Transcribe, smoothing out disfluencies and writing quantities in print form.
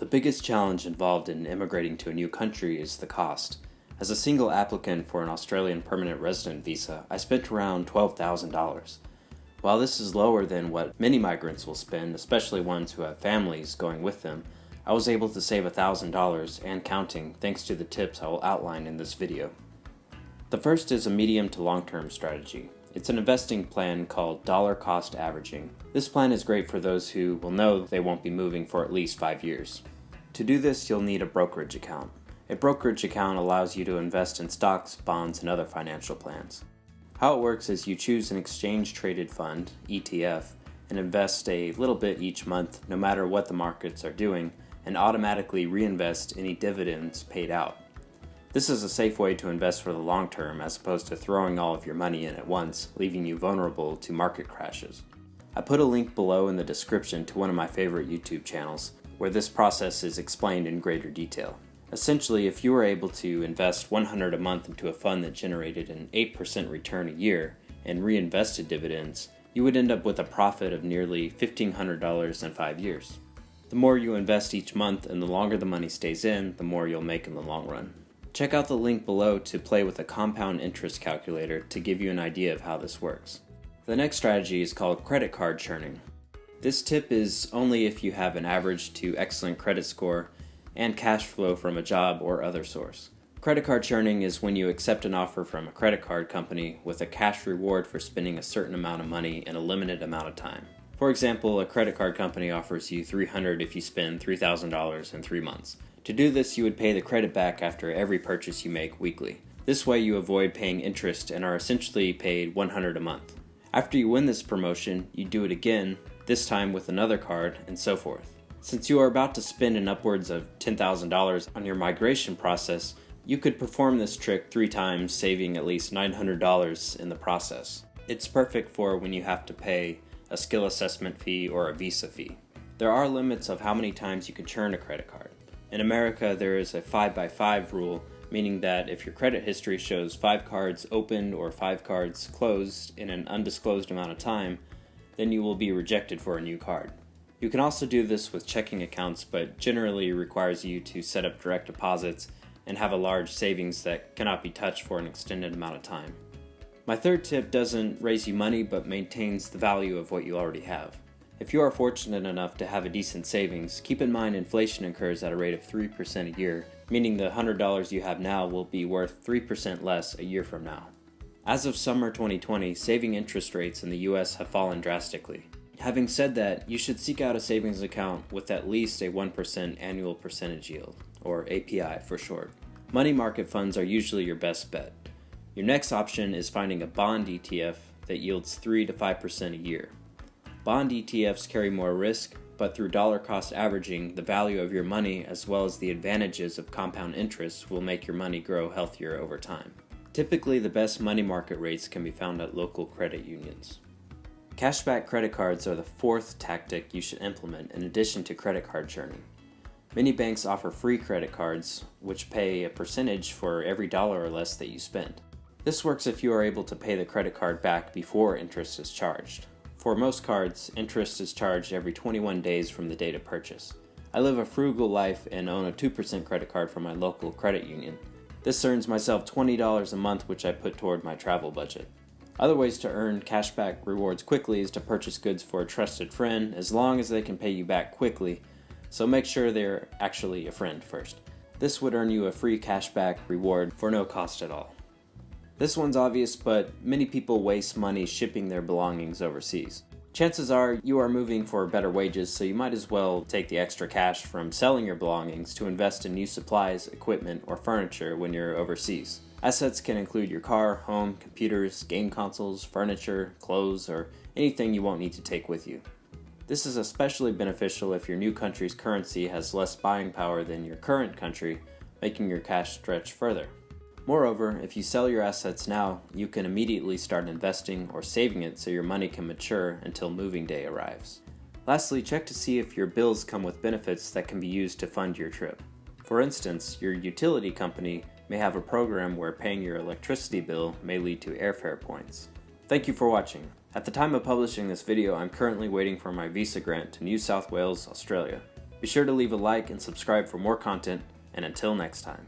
The biggest challenge involved in immigrating to a new country is the cost. As a single applicant for an Australian permanent resident visa, I spent around $12,000. While this is lower than what many migrants will spend, especially ones who have families going with them, I was able to save $1,000 and counting thanks to the tips I will outline in this video. The first is a medium to long-term strategy. It's an investing plan called dollar cost averaging. This plan is great for those who will know they won't be moving for at least 5 years. To do this, you'll need a brokerage account. A brokerage account allows you to invest in stocks, bonds, and other financial plans. How it works is you choose an exchange-traded fund, ETF, and invest a little bit each month no matter what the markets are doing, and automatically reinvest any dividends paid out. This is a safe way to invest for the long term as opposed to throwing all of your money in at once, leaving you vulnerable to market crashes. I put a link below in the description to one of my favorite YouTube channels, where this process is explained in greater detail. Essentially, if you were able to invest $100 a month into a fund that generated an 8% return a year and reinvested dividends, you would end up with a profit of nearly $1,500 in 5 years. The more you invest each month and the longer the money stays in, the more you'll make in the long run. Check out the link below to play with a compound interest calculator to give you an idea of how this works. The next strategy is called credit card churning. This tip is only if you have an average to excellent credit score and cash flow from a job or other source. Credit card churning is when you accept an offer from a credit card company with a cash reward for spending a certain amount of money in a limited amount of time. For example, a credit card company offers you $300 if you spend $3,000 in 3 months. To do this, you would pay the credit back after every purchase you make weekly. This way you avoid paying interest and are essentially paid $100 a month. After you win this promotion, you do it again, this time with another card, and so forth. Since you are about to spend an upwards of $10,000 on your migration process, you could perform this trick 3 times, saving at least $900 in the process. It's perfect for when you have to pay a skill assessment fee or a visa fee. There are limits of how many times you can churn a credit card. In America, there is a 5x5 rule, meaning that if your credit history shows 5 cards opened or 5 cards closed in an undisclosed amount of time, then you will be rejected for a new card. You can also do this with checking accounts, but generally requires you to set up direct deposits and have a large savings that cannot be touched for an extended amount of time. My third tip doesn't raise you money, but maintains the value of what you already have. If you are fortunate enough to have a decent savings, keep in mind inflation occurs at a rate of 3% a year, meaning the $100 you have now will be worth 3% less a year from now. As of summer 2020, saving interest rates in the US have fallen drastically. Having said that, you should seek out a savings account with at least a 1% annual percentage yield, or API for short. Money market funds are usually your best bet. Your next option is finding a bond ETF that yields 3 to 5% a year. Bond ETFs carry more risk, but through dollar cost averaging, the value of your money as well as the advantages of compound interest will make your money grow healthier over time. Typically, the best money market rates can be found at local credit unions. Cashback credit cards are the fourth tactic you should implement in addition to credit card churning. Many banks offer free credit cards, which pay a percentage for every dollar or less that you spend. This works if you are able to pay the credit card back before interest is charged. For most cards, interest is charged every 21 days from the date of purchase. I live a frugal life and own a 2% credit card from my local credit union. This earns myself $20 a month, which I put toward my travel budget. Other ways to earn cashback rewards quickly is to purchase goods for a trusted friend, as long as they can pay you back quickly, so make sure they're actually a friend first. This would earn you a free cashback reward for no cost at all. This one's obvious, but many people waste money shipping their belongings overseas. Chances are you are moving for better wages, so you might as well take the extra cash from selling your belongings to invest in new supplies, equipment, or furniture when you're overseas. Assets can include your car, home, computers, game consoles, furniture, clothes, or anything you won't need to take with you. This is especially beneficial if your new country's currency has less buying power than your current country, making your cash stretch further. Moreover, if you sell your assets now, you can immediately start investing or saving it so your money can mature until moving day arrives. Lastly, check to see if your bills come with benefits that can be used to fund your trip. For instance, your utility company may have a program where paying your electricity bill may lead to airfare points. Thank you for watching. At the time of publishing this video, I'm currently waiting for my visa grant to New South Wales, Australia. Be sure to leave a like and subscribe for more content, and until next time.